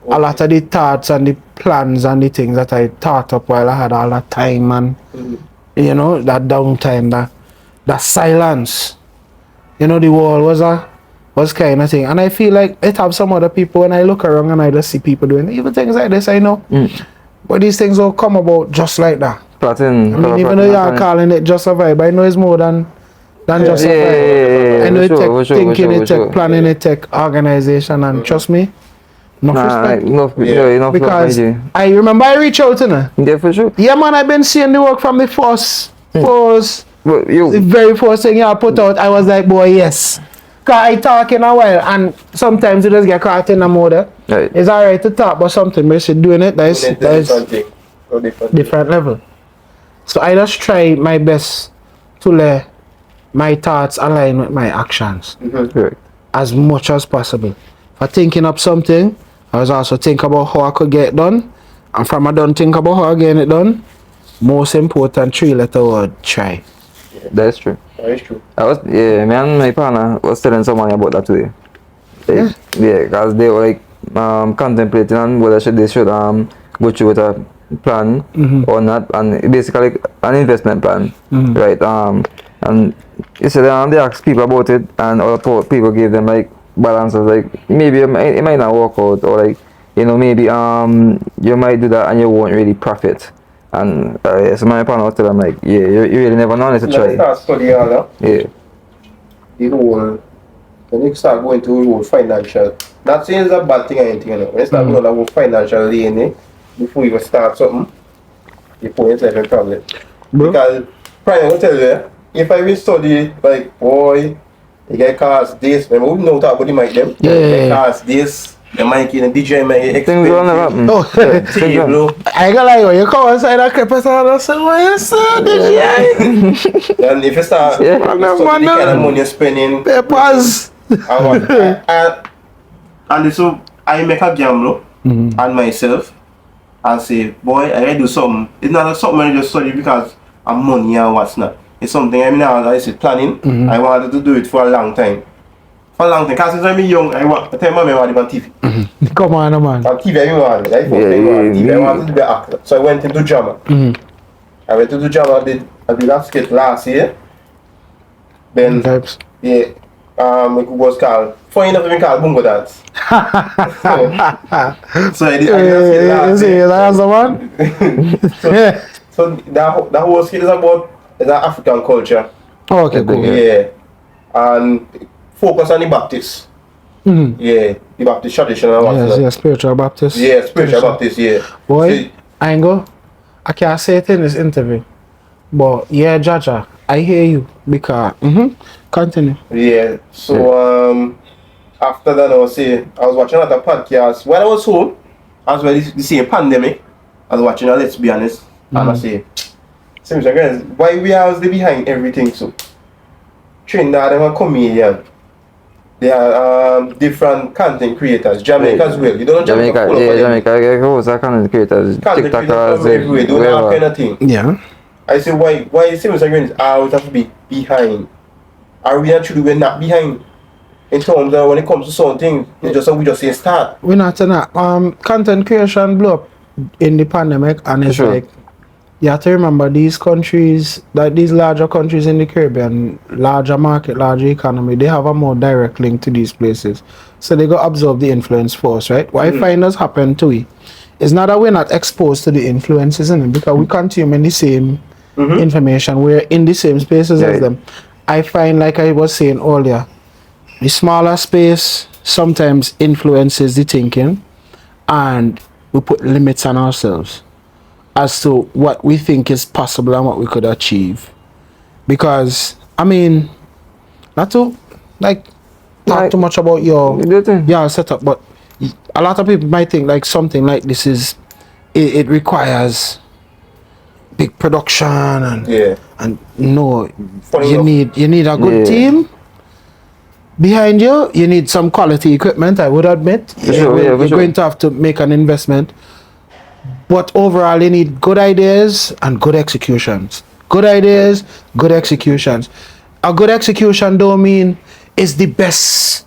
A lot of the thoughts and the plans and the things that I thought up while I had all that time and you know, that downtime, that silence. You know, the world was kind of thing. And I feel like it have some other people when I look around and I just see people doing even things like this, I know. But these things will come about just like that. Platin. I mean, even though you're calling it just a vibe, I know it's more than just a vibe. I know it take thinking, it take planning, it take organization, and trust me, enough respect. Enough Because love, I remember I reach out to her. yeah, for sure. Yeah, man, I've been seeing the work from the first, But the you, very first thing you put out. I was like, boy, yes. Cause I talk in a while, and sometimes you just get caught in a mode. right. It's alright to talk about something, but if you're doing it, that's different level. So I just try my best to let my thoughts align with my actions Correct. as much as possible. If I'm thinking up something, I was also think about how I could get it done. And from I don't think about how I get it done, most important 3-letter word, try. That's true. That is true. Me and my partner was telling someone about that today. Like, because they were like contemplating on whether they should go through with a plan or not, and basically an investment plan, right? And you said they asked people about it, and other people gave them like balances, like maybe it might not work out, or like, you know, maybe you might do that and you won't really profit. And so my partner was telling them like, yeah, you really never know unless you Let's try. start studying all that. Yeah. The whole, when you start going to the whole financial, not saying it's a bad thing or anything, you know. When you start going to the whole financial lane, before you even start something, you put yourself in problem. Bro. Because, Prime, I tell you, if I will study, like, boy, you get cars this, remember, we don't talk about the mic them. Yeah. You get cars this, the mic in the DJ mic Things will never happen. Oh, table. I ain't gonna lie, when you come outside that crap, I say, why you say this? And if you start, Yeah. you study the kind of money you're spending, Papers. and so I make a gamble on myself and say, boy, I gotta do something. It's not something I just study because I'm money and what's not. It's something I mean, I said planning. I wanted to do it for a long time. for a long time. Because since I'm young, I tell my mom I want to be on TV. Come on, man. On TV, I want TV. I wanted to be an actor. So I went into drama. I went to do drama. I did that skit last year. Then, yeah, it was called, funny enough, it called Bongo Dance. So I did that skit last year. That's the one? So that whole skit is about African culture. Oh, okay, cool. Yeah. And focus on the Baptist. Yeah, the Baptist tradition and what's Yes, yeah, spiritual Baptist. Yeah, spiritual Baptist, yeah. Boy, See, I can't say it in this interview. But yeah, Jaja, I hear you because continue. yeah. So after that I was watching another podcast. When I was home, as well the same pandemic, I was watching Let's Be Honest. And I say, seems like guys, why we are behind everything so? Trinidad and a comedian. They are different content creators. Jamaica as well. You don't know Jamaica, Jamaica who's a content creators, content creators TikTokers, from everywhere, doing that kind of thing. Yeah. I say why it seems like guys always have to be behind. Are we actually we're not behind in terms of when it comes to something, we just say start. We're not in that. Content creation blew up in the pandemic, and it's Sure. like you have to remember these countries, that these larger countries in the Caribbean, larger market, larger economy, they have a more direct link to these places. So they go absorb the influence force, right? What I find has happened to it is not that we're not exposed to the influences in it, because we consume in the same information, we're in the same spaces as them. I find, like I was saying earlier, the smaller space sometimes influences the thinking, and we put limits on ourselves as to what we think is possible and what we could achieve. Because, I mean, not to talk too much about your setup, but a lot of people might think like something like this it requires big production and no, you need a good team behind you. You need some quality equipment, I would admit. You're going to have to make an investment. But overall, you need good ideas and good executions. Good ideas, good executions. A good execution don't mean it's the best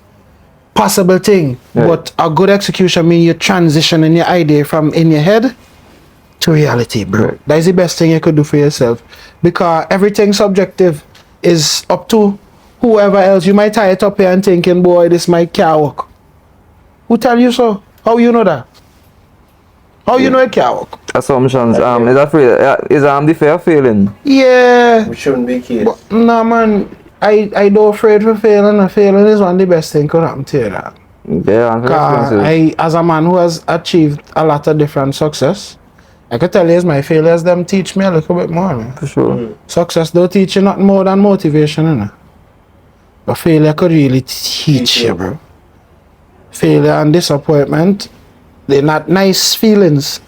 possible thing. But a good execution means you're transitioning your idea from in your head to reality, bro. That is the best thing you could do for yourself. Because everything subjective is up to whoever else. You might tie it up here and thinking, boy, this might can't work. Who tell you so? How you know that? How you know it can't work? Assumptions. Is that is the fear of failing? Yeah. We shouldn't be kids. But, no, man. I don't afraid for failing, and failing is one of the best things could happen to you. That. Yeah, as a man who has achieved a lot of different success, I could tell you is my failures them teach me a little bit more. Man. For sure. Success don't teach you nothing more than motivation, you know? But failure could really teach you, bro. Failure and disappointment, they're not nice feelings.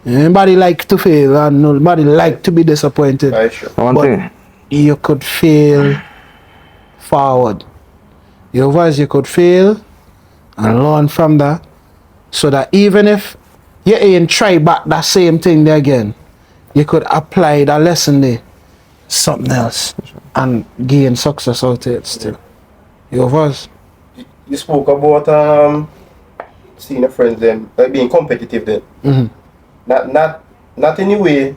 Nobody like to fail and nobody like to be disappointed. One thing. You could fail forward. You could fail and learn from that, so that even if you ain't try back that same thing there again, you could apply that lesson there, something else, and gain success out of it still. You spoke about seeing a friend them like being competitive then. Not in a way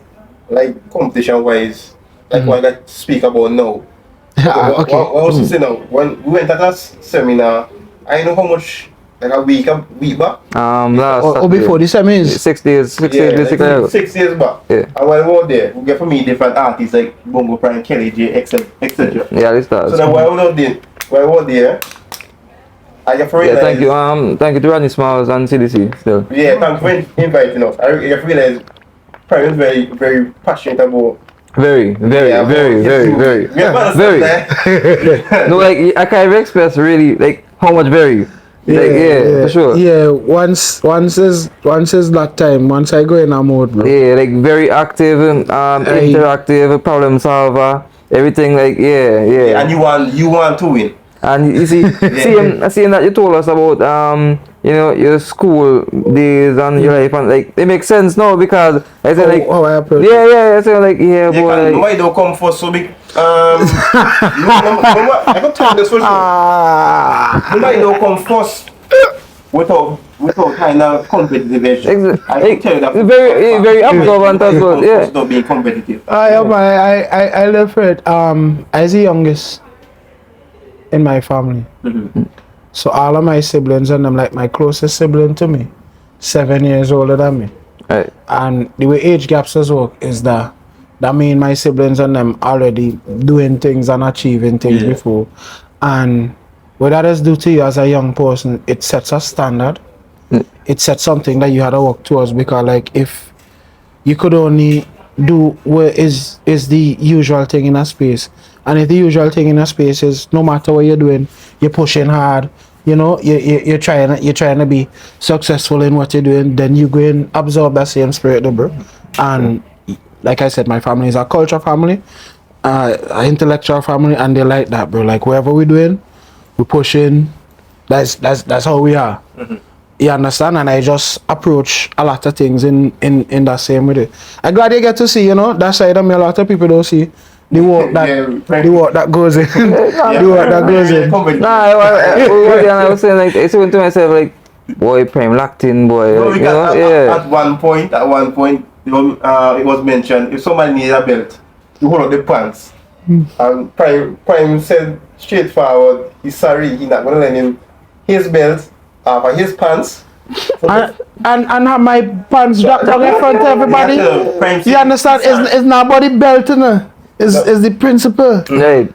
like competition wise, like what I speak about now. Okay. What I was saying now, when we went at a seminar, I know how much like a week back. Or before the semis. 6 days, 6 days, 6 years back. Yeah. And while we were there, we get from me different artists like Bongo Prime, Kelly J, etc. Yeah, this does. So then while we were there, I get for realize. Thank you to Rodney Smalls and CDC still. Yeah, thank you for inviting us. I realize Prime is very, very passionate about. Very. No, like I can't even express really like how much very. For sure. Yeah, once is that time. Once I go in a mode, bro. Yeah, like very active, interactive, problem solver, everything. Like yeah. And you want to win. And you see, seeing that you told us about you know, your school days and your life, and like it makes sense now because I said like, how I approach yeah, I said like, yeah, Yeah, boy, can, like, why don't come first so big? I can tell you this for sure. Why don't come first without kind of competitive edge? I can tell you that. very observant as well. Yeah. Without being competitive. I live for it. I was the youngest in my family. So all of my siblings and them, like my closest sibling to me, 7 years older than me. Right. And the way age gaps as work is that me and my siblings and them already doing things and achieving things before. And what that does do to you as a young person, it sets a standard. It sets something that you had to work towards, because like if you could only do what is the usual thing in a space, and if the usual thing in a space is no matter what you're doing, you're pushing hard, you know, you're trying to be successful in what you're doing, then you go and absorb that same spirit, bro. And like I said, my family is a culture family, an intellectual family, and they like that, bro. Like wherever we're doing, we're pushing. That's how we are. You understand? And I just approach a lot of things in that same way. I'm glad you get to see, you know, that side of me. A lot of people don't see the work that the work that goes in. The work that goes in. I was saying like, I said to myself like, boy, Prime locked in, boy. No, Like, you know, at one point, you know, it was mentioned if somebody needs a belt, you hold up the pants. And Prime said straightforward, he's sorry, he's not gonna lend him his belt for his pants. And have my pants dropped down in front of everybody. You understand? It's not body belt, you know. It's the principle. right.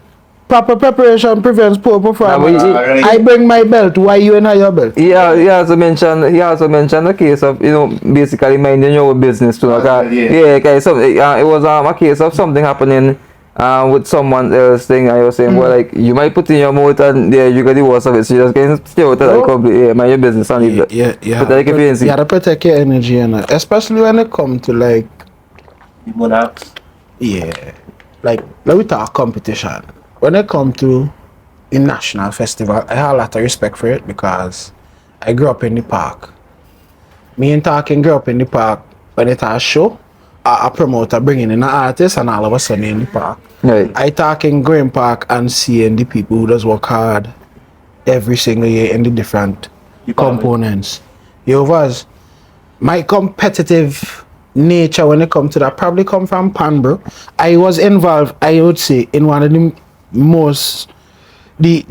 Proper preparation prevents poor performance. Right. I bring my belt. Why you and your belt? He also mentioned the case of, you know, basically minding your own business too. Okay, so it was a case of something happening with someone else thing. I was saying, well, like you might put in your mouth and there you get the worst of it. So you just can stay out of like mind your business and leave that. You gotta protect your energy, and especially when it comes to like Monarchs. like let me talk competition. When it comes to the national festival, I have a lot of respect for it because I grew up in the park. Me and Talking grew up in the park. When it has a show, a promoter bringing in an artist, and all of a sudden in the park. Right. I Talking Green Park and seeing the people who does work hard every single year in the different components. You was my competitive nature when it comes to that probably come from Pan, bro. I was involved, I would say, in one of the most the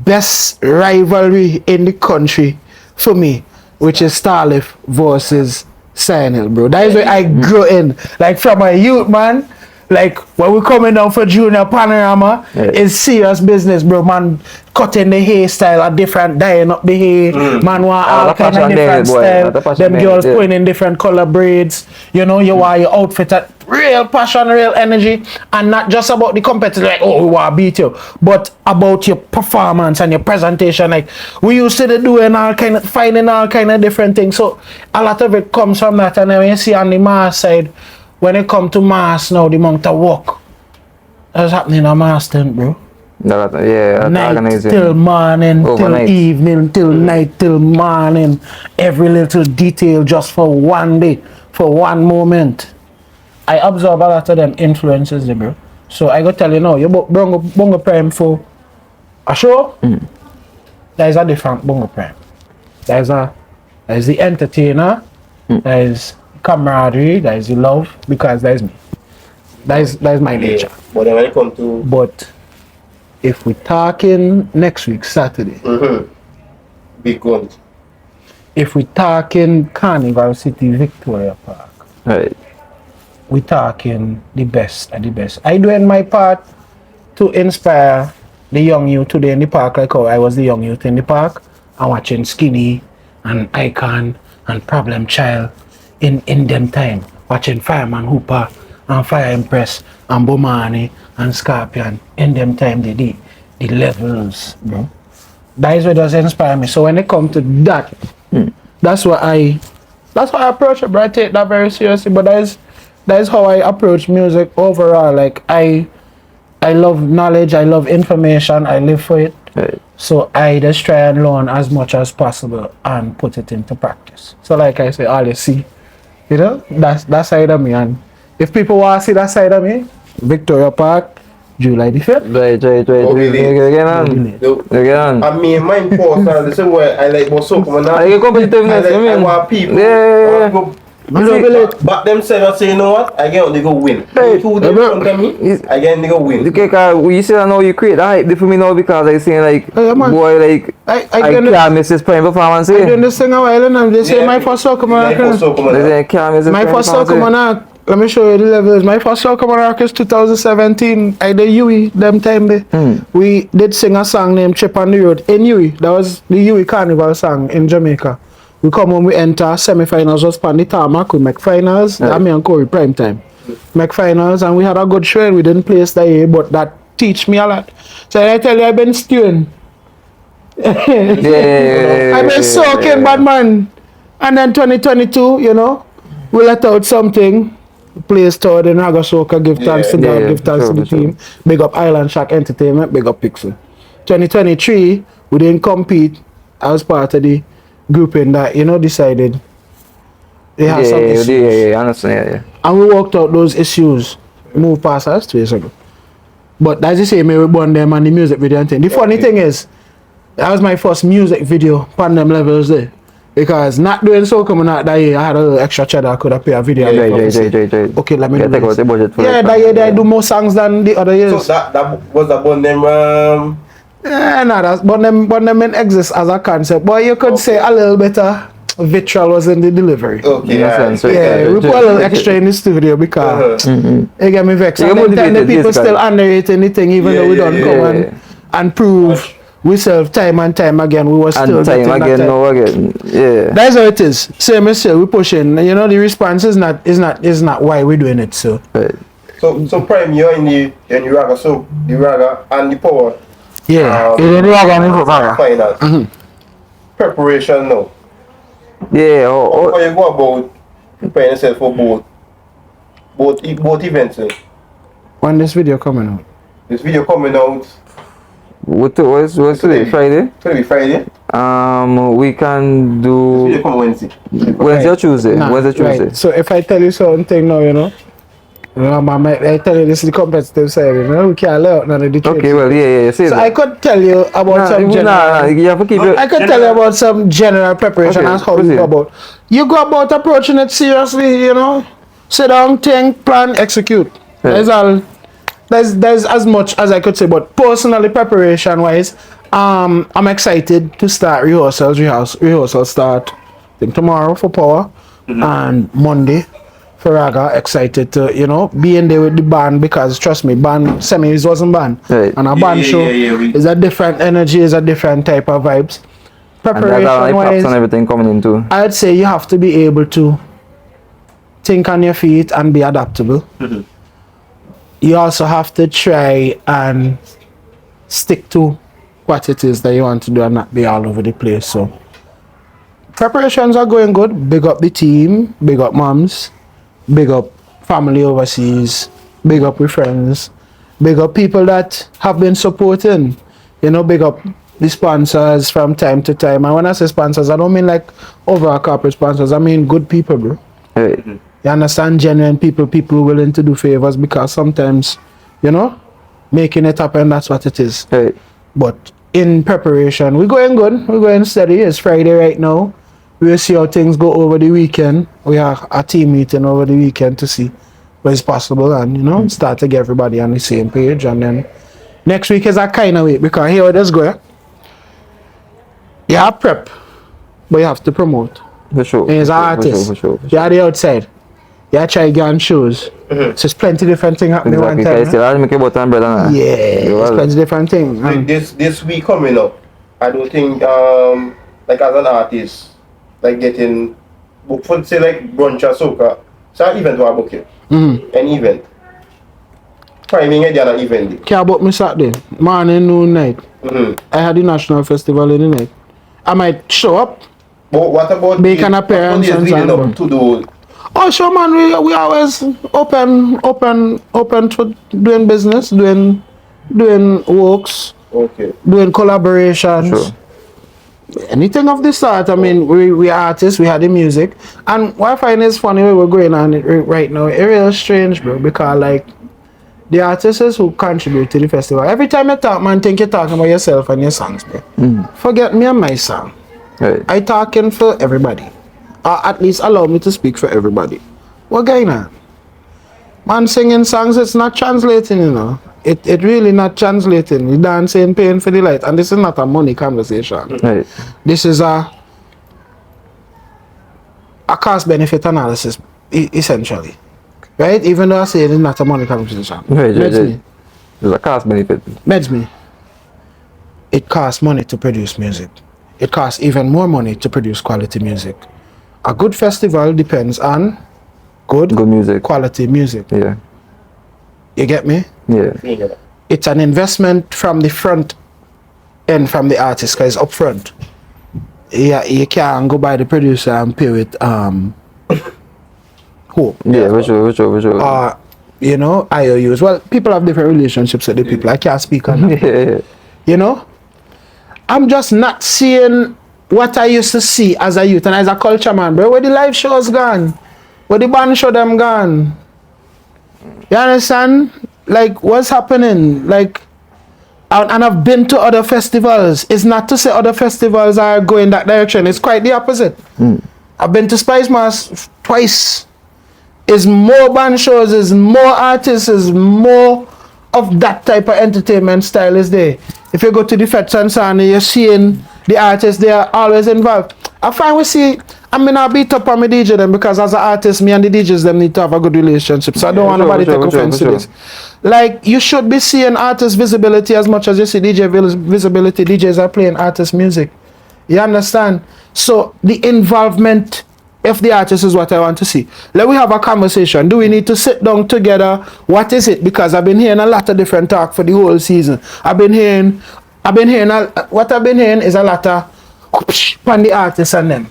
best rivalry in the country for me, which is Starlift versus Sinel, bro. That is where I grew in. Like from a youth, man. Like when we coming down for Junior Panorama, it's serious business, bro. Man, cutting the hairstyle, a different, dyeing up the hair. Man want all kind of different style. Them girls putting in different color braids. You know, you want your outfit at real passion, real energy, and not just about the competitor, like, oh, we want to beat you, but about your performance and your presentation. Like we used to doing all kind of, finding all kind of different things. So a lot of it comes from that. And then when you see on the mass side, when it come to mass now, the amount of work that's happening on mass tent, bro. Night till morning, till evening, till night, till morning. Every little detail just for one day, for one moment. I absorb a lot of them influences, bro. So I go tell you now, you Bongo Prime for a show, there is a different Bongo Prime. There is the entertainer, there is camaraderie, there is the love, because that is me. That is my nature. But then when it comes to... But if we talking next week, Saturday, big guns. if we talking Carnival City, Victoria Park, Right. we talking the best of the best. I doing my part to inspire the young youth today in the park, like how I was the young youth in the park, and watching Skinny and Icon and Problem Child in them time, watching Fireman Hooper and Fire Impress and Bomani and Scorpion in them time, the levels, bro. That is what does inspire me. So when it comes to that, that's what I approach it, bro. I take that very seriously, but that is how I approach music overall. Like I love knowledge, I love information, I live for it. Right. So I just try and learn as much as possible and put it into practice. So like I say, all you see, you know, that's that side of me. And if people want to see that side of me, Victoria Park, July the 5th. Right. Oh, really? Again on. Again. I mean, my important, the same way I like about Soca Monarch. I get competitiveness, I want people. Yeah. But them say, you know what? I get they go win. Hey, Two them front of me, I get they go win. Okay, cause we see now you create that hype for me now because I saying like, Yeah, man. boy, like, I can't miss this prime performance. I Eh? doing this thing a while and they say my first Soca Monarch. They say can't miss this My prime first performance. Soca Monarch, let me show you the levels. My first Soca Monarch is 2017. I did Yui, them time there. We did sing a song named Chip on the Road in Yui. That was the Yui Carnival song in Jamaica. We come home, we enter semi-finals, just pan the tarmac, we make finals. Right. I mean, Corey prime time. Make finals, and we had a good show and we didn't place that year, but that teach me a lot. So I tell you, I've been stewing. Yeah. I've been soaking, bad man. And then 2022, you know, we let out something. Play stored in Raga Soca, give thanks to God, give thanks to the team. Big up Island Shack Entertainment, big up Pixel. 2023, we didn't compete. I was part of the grouping that, you know, decided they had some issues. I understand, yeah. And we worked out those issues, moved past us 2 years ago. But that's the same way we born them and the music video and thing. The funny thing is, that was my first music video, on them levels there. Because not doing Soca Monarch that year, I had a little extra cheddar, I could have paid a video. Right. Okay, let me do Take out this. the budget for Yeah, that year I do more songs than the other years. So that was about them. Yeah, no, that's, but them didn't exist as a concept. But you could say a little better vitriol was in the delivery. Okay, Yeah, we put a little extra in the studio because it get me vexed. And then the people still underrating the thing even though we don't come and prove we serve time and time again. We were still and time getting again, that no again. Yeah. That's how it is. Same as we pushing. You know, the response is not why we're doing it. So. Right. So Prime, you're in the Raga, so the Raga and the Power. Yeah, in the Raga and the Power. Finals. Preparation now. Yeah. How you go about preparing yourself for both events? When this video coming out? This video coming out. What's today? Friday? Today Friday. We can This do video come Wednesday. Wednesday or Tuesday. Nah, Wednesday, Tuesday. right. So if I tell you something now, you know, I tell you this is the competitive side, you know, we can't let out none of the tricks. Okay, well, yeah. So I could tell you about some general. you have to keep it. I could tell you about some general preparation and how you go about. You go about approaching it seriously, you know. Sit down, think, plan, execute. Yeah. That's all. There's as much as I could say, but personally, preparation wise, I'm excited to start rehearsals. Rehearsals start I think tomorrow for Power and Monday for Raga. Excited to, you know, be in there with the band because trust me, band semis wasn't band. Right. And a band show is a different energy, is a different type of vibes. Preparation and wise, and everything coming in too. I'd say you have to be able to think on your feet and be adaptable. You also have to try and stick to what it is that you want to do and not be all over the place. So preparations are going good. Big up the team, big up moms, big up family overseas, big up with friends, big up people that have been supporting, you know, big up the sponsors from time to time. And when I say sponsors, I don't mean like overall corporate sponsors, I mean good people, bro. Right. You understand, genuine people willing to do favors because sometimes, you know, making it happen, that's what it is. Right. But in preparation, we're going good, we're going steady. It's Friday right now. We'll see how things go over the weekend. We have a team meeting over the weekend to see what is possible and, you know, start to get everybody on the same page. And then next week is a kind of week because here it is going. You have prep, but you have to promote. For sure. And as an artist, for sure. you are the outside. You try get on shows. So it's plenty different things happening Exactly. one time. Still have to make about time, brother. Yeah, it's plenty different things. This week coming up, I don't think like as an artist, like getting book for say like brunch or soca, so an event or book it. An event. Priming it an event. Care about me Saturday, morning, noon, night. I had the national festival in the night. I might show up. But what about make an appearance and up to do? Oh sure man, we always open to doing business, doing works, Okay. doing collaborations. Sure. Anything of this sort. I mean, we artists, we had the music. And what I find is funny where we're going on it right now. It's real strange, bro, because like the artists who contribute to the festival, every time you talk, man, think you're talking about yourself and your songs, bro. Forget me and my song. Right. I talking for everybody. Or at least allow me to speak for everybody. What going on? Man singing songs, it's not translating, you know. It really not translating. You dancing, paying for the light. And this is not a money conversation. Right. This is a cost benefit analysis, essentially. Right? Even though I say it's not a money conversation. Right. Meds me. There's a cost benefit. Meds me. It costs money to produce music. It costs even more money to produce quality music. A good festival depends on good music. quality music. Yeah. You get me? Yeah. It's an investment from the front end from the artist because it's upfront. Yeah, you can't go by the producer and pay with hope. Yeah, for sure. You know, IOUs. Well, people have different relationships with the people. I can't speak on that. Yeah. You know? I'm just not seeing what I used to see as a youth and as a culture man, bro. Where the live shows gone? Where the band show them gone? You understand? Like, what's happening? Like, and I've been to other festivals. It's not to say other festivals are going that direction. It's quite the opposite. I've been to Spice Mass twice. It's more band shows, it's more artists, it's more of that type of entertainment style is there. If you go to the Fets and Sound, you're seeing the artists, they are always involved. I find we see, I mean, I beat up on my DJ them because as an artist, me and the DJs them need to have a good relationship. So I don't want nobody to take offense to this. Like, you should be seeing artist visibility as much as you see DJ visibility. DJs are playing artist music. You understand? So the involvement of the artist is what I want to see. Let we have a conversation. Do we need to sit down together? What is it? Because I've been hearing a lot of different talk for the whole season. What I've been hearing is a lot of on the artists and them.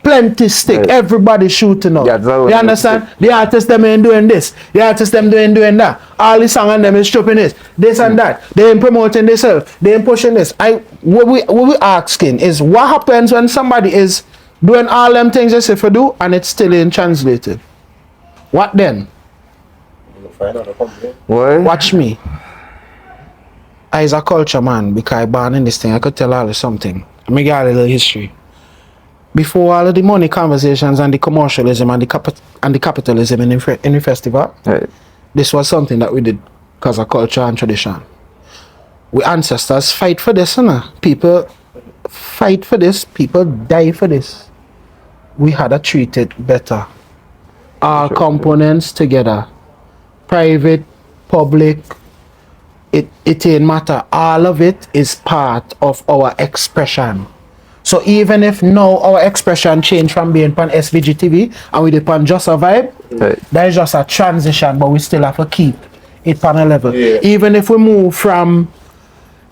Plenty stick. Right. Everybody shooting up. Yeah, you understand? The artists them ain't doing this. The artists them doing that. All the song and them is chopping this and that. They ain't promoting themselves. They ain't pushing this. What we asking is what happens when somebody is doing all them things they say for do and it's still ain't translated. What then? What? Watch me. I is a culture man because I born in this thing. I could tell all of something. Let me get a little history. Before all of the money conversations and the commercialism and the capitalism in the festival, Right. this was something that we did because of culture and tradition. We ancestors fight for this, people fight for this, people die for this. We had to treat it better. All components together. Private, public, it ain't matter. All of it is part of our expression. So even if now our expression changed from being pan SVG TV and we did pan Just a Vibe, Right. that is just a transition, but we still have to keep it pan a level. Yeah. Even if we move from,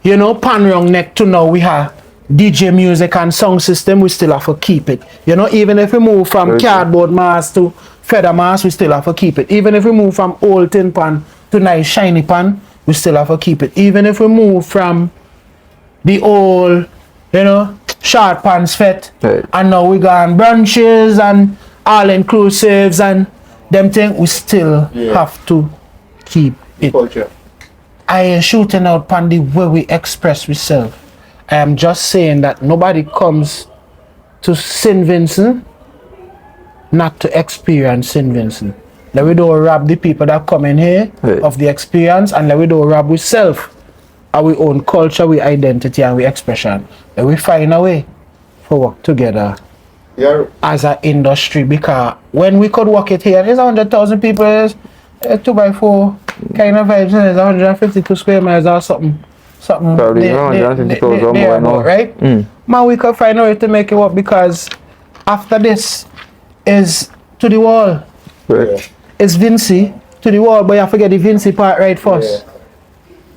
you know, pan round neck to now we have DJ music and sound system, we still have to keep it. You know, even if we move from Very cardboard mass to feather mass, we still have to keep it. Even if we move from old tin pan to nice shiny pan, we still have to keep it. Even if we move from the old, you know, short pants fit, Right. and now we got brunches and all inclusives and them things, we still have to keep it. Culture. I ain't shooting out on the way we express ourselves. I am just saying that nobody comes to St. Vincent not to experience St. Vincent. Let we don't rob the people that come in here Right. of the experience, and let we don't rob ourselves our own culture, we identity and we expression. Let we find a way for work together Yeah. as an industry, because when we could work it here, there's 100,000 people, 2x4 kind of vibes, there's 152 square miles or something. Probably 150,000 more there now. about, right? Man, we could find a way to make it work, because after this is to the wall. Right. It's Vincy to the wall, but you have to get the Vincy part right first.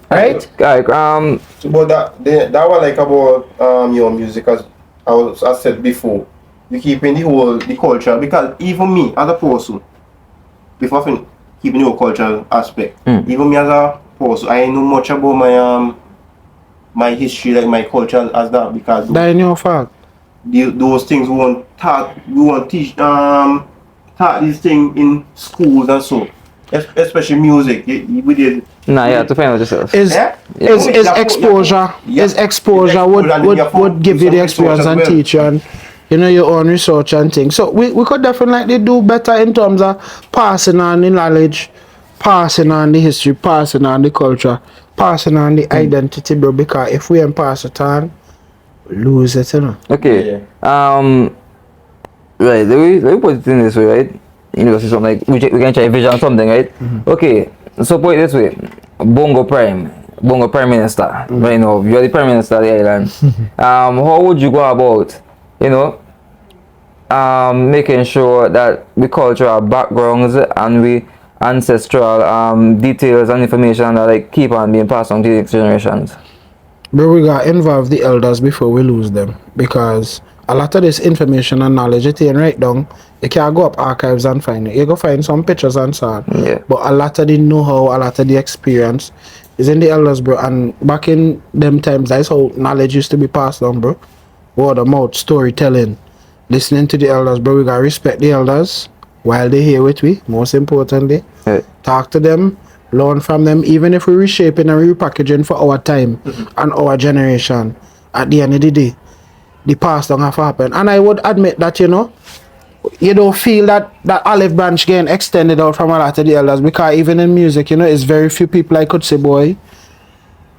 Right? Like But that one like about your music, as I said before, you keeping the culture, because even me as a person, before keeping the whole cultural aspect, even me as a person, I know much about my my history, like my culture as that, because That ain't your fault. those things we won't teach taught these things in schools and so. Especially music. We did. Nah, you have to find out yourself. Is exposure would give you the experience and teach you and you know your own research and things. So we could definitely do better in terms of passing on the knowledge, passing on the history, passing on the culture, passing on the identity, bro. Because if we ain't pass it on, we lose it, you know. Okay. Right. Let me put it in this way, right? You know, see something like we can try vision something, right? Okay. So put it this way: Bongo Prime Minister. Right now, you're the Prime Minister of the island. How would you go about, you know, making sure that the cultural backgrounds and we ancestral details and information that like keep on being passed on to the next generations? But we got involve the elders before we lose them, because a lot of this information and knowledge it ain't right down. You can't go up archives and find it. You go find some pictures and so on. Yeah. But a lot of the know-how, a lot of the experience is in the elders, bro. And back in them times, that's how knowledge used to be passed on, bro. Word of mouth, storytelling, listening to the elders, bro. We gotta respect the elders while they're here with we, most importantly. Yeah. Talk to them, learn from them, even if we're reshaping and repackaging for our time and our generation. At the end of the day, the past don't have to happen. And I would admit that, you know, you don't feel that olive branch getting extended out from a lot of the elders, because even in music, you know, it's very few people I could say, boy,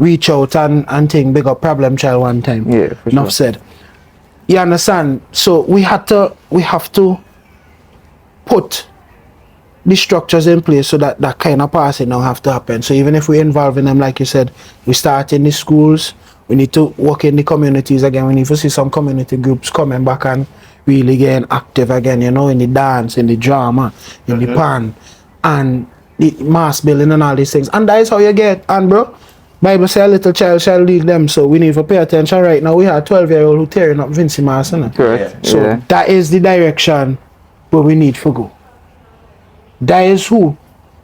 reach out and think big up Problem Child one time. Yeah, for Enough sure. said. You understand? So we have to put the structures in place so that that kind of passing don't have to happen. So even if we involve in them, like you said, we start in the schools, we need to work in the communities again. We need to see some community groups coming back and really getting active again, you know, in the dance, in the drama, in the pan, and the mass building and all these things. And that is how you get. And bro, Bible say a little child shall lead them, so we need to pay attention right now. We have a 12-year-old who tearing up Vincy Mass, you know? Correct. So Yeah. that is the direction where we need to go. That is who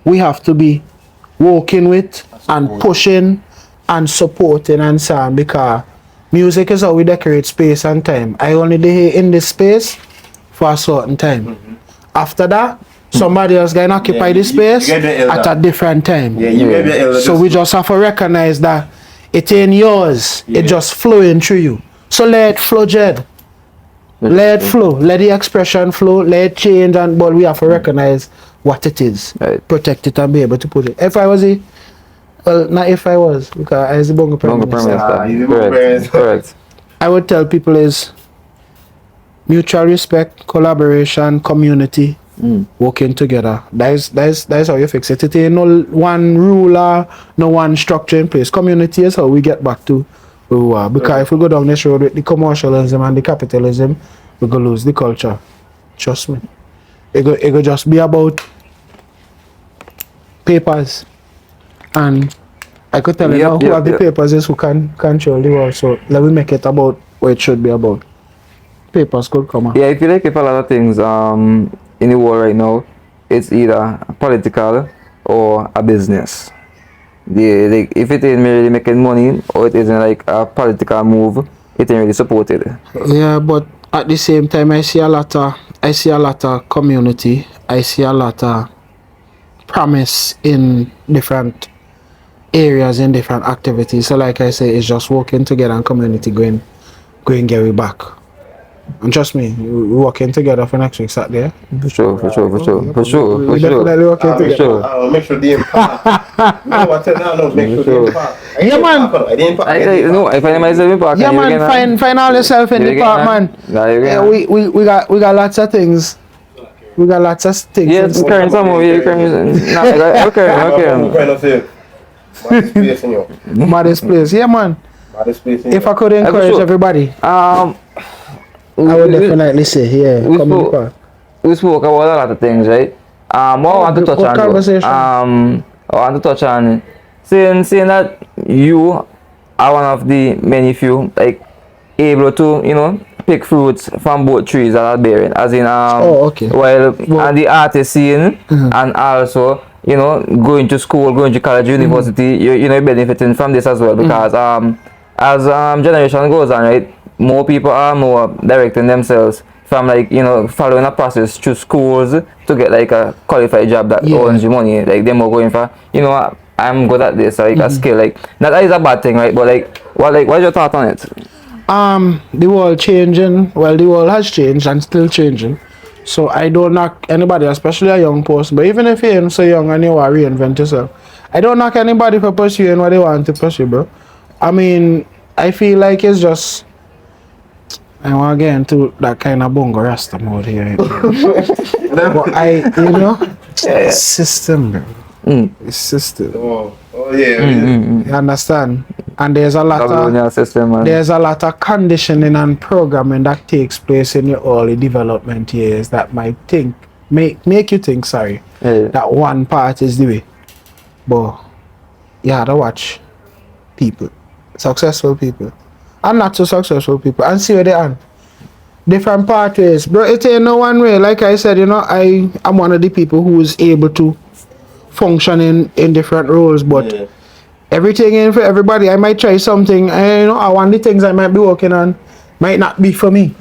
we have to be working with and pushing and supporting and so on, because music is how we decorate space and time. I only dey in this space for a certain time. After that, somebody else can occupy the space you get the elder. at a different time. Yeah, you get the elder. So we just have to recognize that it ain't yours. It just flowing through you. So let it flow, Jed. Let it flow. Let the expression flow. Let it change, and but we have to recognize what it is. Right. Protect it and be able to put it. If I was a, well, not if I was, because I was the Bongo Prime Bongo Prime Minister. Minister. he's the Correct. Correct. I would tell people is mutual respect, collaboration, community, working together. That's how you fix it. It ain't no one ruler, no one structure in place. Community is how we get back to where we are. Because if we go down this road with the commercialism and the capitalism, we go lose the culture. Trust me. It go just be about papers. And I could tell you now who have the papers is who can control the world. So let me make it about what it should be about. Papers could come out. Yeah, I feel like if a lot of things in the world right now, it's either political or a business. Like if it ain't really making money or it isn't like a political move, it ain't really supported. Yeah, but at the same time, I see a lot of community. I see a lot of promise in different areas, in different activities. So like I say, it's just working together and community going get we back. And trust me, we working together for next week Saturday. For sure. We definitely working For together. sure. Make sure the impact. No, what I tell now, make sure the impact. Yeah, man. I didn't No, I find myself in park. Yeah, man, find all yourself in the park, man. Yeah, we got lots of things. We got lots of things. Yeah, it's current some of you. Okay. Maddest place in you. Maddest place. Yeah, man. Maddest place in If I could encourage everybody, I would definitely say, yeah, come in the park. We spoke about a lot of things, right? What I want to touch What on, conversation? I want to touch on saying that you are one of the many few like able to, you know, pick fruits from both trees that are bearing, as in okay. while on the artist scene and also, you know, going to school, going to college, university, you know, benefiting from this as well, because as generation goes on, right, more people are more directing themselves from like, you know, following a process through schools to get like a qualified job that Yeah. earns you money. Like they're more going for, you know what, I'm good at this, like a skill. Like that is a bad thing, right? But what's your thought on it? The world changing. Well, the world has changed and still changing. So I don't knock anybody, especially a young person. But even if you're ain't so young and you want to reinvent yourself, I don't knock anybody for pursuing what they want to pursue, bro. I mean, I feel like it's just I want to get into that kind of bongo rasta mode here. But system, bro. It's system. You understand? And there's a lot of system, man. there's a lot of conditioning and programming that takes place in your early development years that might make you think that one part is the way. But you have to watch people, successful people, and not so successful people, and see where they are. Different pathways, bro. It ain't no one way. Like I said, you know, I'm one of the people who is able to function in different roles, but everything ain't for everybody. I might try something, and you know, one of the things I might be working on might not be for me.